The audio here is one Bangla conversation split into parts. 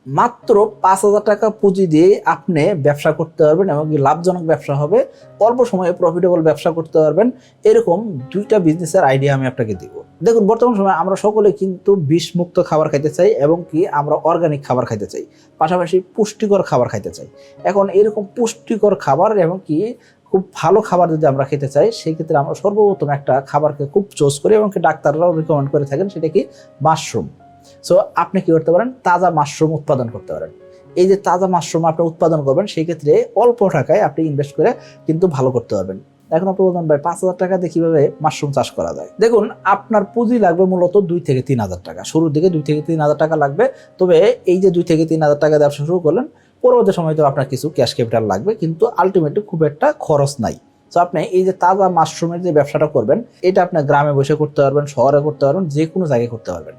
মাত্র 5,000 টাকা পুঁজি দিয়ে আপনি ব্যবসা করতে পারবেন এবং লাভজনক ব্যবসা হবে, অল্প সময়ে প্রফিটেবল ব্যবসা করতে পারবেন। এরকম 2টা বিজনেসের আইডিয়া আমি আপনাকে দিব। দেখুন, বর্তমান সময়ে আমরা সকলে কিন্তু বিষমুক্ত খাবার খাইতে চাই এবং আমরা অর্গানিক খাবার খাইতে চাই, পাশাপাশি পুষ্টিকর খাবার খাইতে চাই। এখন এরকম পুষ্টিকর খাবার এবং খুব ভালো খাবার যদি আমরা খেতে চাই, সেই ক্ষেত্রে আমরা সর্বপ্রথম একটা খাবারকে খুব চুজ করি এবং ডাক্তাররাও রিকমেন্ড করে থাকেন, সেটা কি মাশরুম। সো আপনি কি করতে পারেন, তাজা মাশরুম উৎপাদন করতে পারেন। এই যে তাজা মাশরুম আপনি উৎপাদন করবেন, সেই ক্ষেত্রে অল্প টাকায় আপনি ইনভেস্ট করে কিন্তু ভালো করতে পারবেন। এখন আপনি বলবেন ভাই 5,000 টাকা দিয়ে কিভাবে মাশরুম চাষ করা যায়? দেখুন, আপনার পুঁজি লাগবে মূলত 2 থেকে 3,000 টাকা। শুরুর দিকে 2 থেকে 3,000 টাকা লাগবে। তবে এই যে 2 থেকে 3,000 টাকা ব্যবসা শুরু করলেন, পরবর্তী সময় তো আপনার কিছু ক্যাশ ক্যাপিটাল লাগবে, কিন্তু আলটিমেটলি খুব একটা খরচ নাই। তো আপনি এই যে তাজা মাশরুমের যে ব্যবসাটা করবেন, এটা আপনি গ্রামে বসে করতে পারবেন, শহরে করতে পারবেন, যে কোনো জায়গায় করতে পারবেন।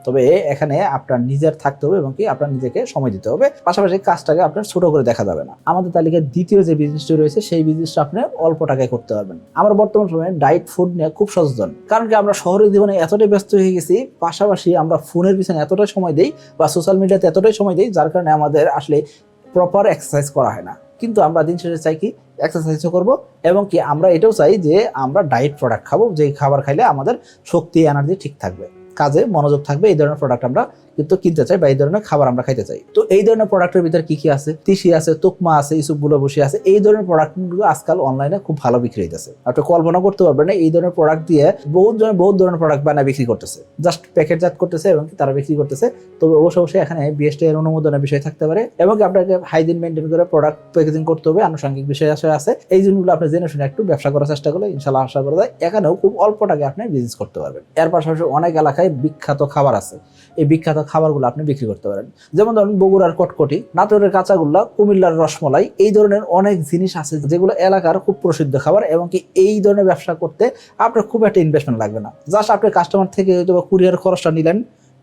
তবে এখানে আপনার নিজের থাকতে হবে এবং আপনার নিজেকে সময় দিতে হবে, পাশাপাশি কাজটাকে আপনার ছোট করে দেখা যাবে না। আমাদের তালিকায় দ্বিতীয় যে বিজনেসটি রয়েছে, সেই বিজনেসটা আপনি অল্প টাকায় করতে পারবেন। আমরা বর্তমান সময়ে ডায়েট ফুড নিয়ে খুব সচেতন, কারণ আমরা শহরের জীবনে এতটাই ব্যস্ত হয়ে গেছি, পাশাপাশি আমরা ফোনের পিছনে এতটাই সময় দিই বা সোশ্যাল মিডিয়াতে এতটাই সময় দিই, যার কারণে আমাদের আসলে প্রপার এক্সারসাইজ করা হয় না। কিন্তু আমরা দিন শেষে চাই কি এক্সারসাইজও করবো এবং আমরা এটাও চাই যে আমরা ডায়েট প্রোডাক্ট খাবো, যে খাবার খাইলে আমাদের শক্তি এনার্জি ঠিক থাকবে, কাজে মনোযোগ থাকবে। এই ধরনের প্রোডাক্ট আমরা কিন্তু কিনতে চাই বা এই ধরনের খাবার আমরা খাইতে চাই। তো এই ধরনের প্রোডাক্টের ভিতরে কি আছে? তিসি আছে, তুকমা আছে, ইসুপগুলো বসে আছে। এই ধরনের প্রোডাক্টগুলো আজকাল অনলাইনে খুব ভালো বিক্রি হইতেছে। আপনি কল্পনা করতে পারবেন না, এই ধরনের প্রোডাক্ট দিয়ে বহুত ধরনের প্রোডাক্ট বানায় বিক্রি করতেছে, জাস্ট প্যাকেটজাত করতেছে এবং তারা বিক্রি করতেছে। তবে অবশ্যই এখানে বিএসটি এর অনুমোদনের বিষয় থাকতে পারে এবং আপনাকে হাইজিন মেনটেন করে প্রোডাক্ট প্যাকেজিং করতে হবে, আনুষঙ্গিক বিষয় আছে। এই জিনিসগুলো আপনি জেনে শুনে একটু ব্যবসা করার চেষ্টা করলে ইনশাআল্লাহ আশা করা যায় এখানেও খুব অল্প টাকায় আপনি বিজনেস করতে পারবেন। এর পাশাপাশি অনেক এলাকায় বিখ্যাত খাবার আছে, এই বিখ্যাত খাবারগুলো আপনি বিক্রি করতে পারেন। যেমন ধরুন বগুড়ার কটকটি, নাটোরের কাঁচাগোল্লা, কুমিল্লার রসমলাই। এই ধরনের অনেক জিনিস আছে যেগুলো এলাকার খুব প্রসিদ্ধ খাবার এবং এই ধরনের ব্যবসা করতে আপনার খুব একটা ইনভেস্টমেন্ট লাগবে না। জাস্ট আপনি কাস্টমার থেকে কুরিয়ার খরচটা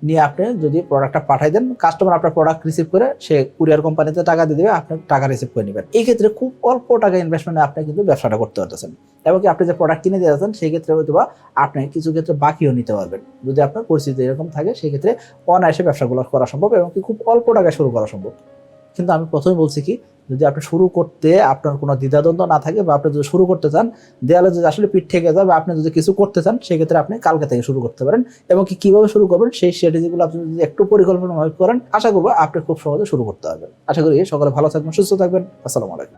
নিয়ে আপনি যদি প্রোডাক্টটা পাঠাই দেন, কাস্টমার আপনার প্রোডাক্ট রিসিভ করে সে কুরিয়ার কোম্পানিতে টাকা দিয়ে দেবে, আপনি টাকা রিসিভ করে নেবেন। এই ক্ষেত্রে খুব অল্প টাকা ইনভেস্টমেন্টে আপনি কিন্তু ব্যবসাটা করতে পারতেছেন এবং আপনি যে প্রোডাক্ট কিনে দিয়ে যাচ্ছেন, সেই ক্ষেত্রে হয়তো বা আপনি কিছু ক্ষেত্রে বাকিও নিতে পারবেন। যদি আপনার পরিস্থিতি এরকম থাকে, সেই ক্ষেত্রে অনায়াসে ব্যবসাগুলো করা সম্ভব এবং খুব অল্প টাকায় শুরু করা সম্ভব। কিন্তু আমি প্রথমে বলছি কি, যদি আপনি শুরু করতে আপনার কোনো দ্বিধাদ্বন্দ্ব না থাকে বা আপনি যদি শুরু করতে চান, দেয়ালে যদি আসলে পিঠ থেকে যায় বা আপনি যদি কিছু করতে চান, সেক্ষেত্রে আপনি কালকে থেকে শুরু করতে পারেন এবং কিভাবে শুরু করবেন সেই স্ট্র্যাটেজিগুলো আপনি যদি একটু পরিকল্পনা করেন, আশা করবো আপনি খুব সহজে শুরু করতে পারবেন। আশা করি সকলে ভালো থাকবেন, সুস্থ থাকবেন। আসসালামু আলাইকুম।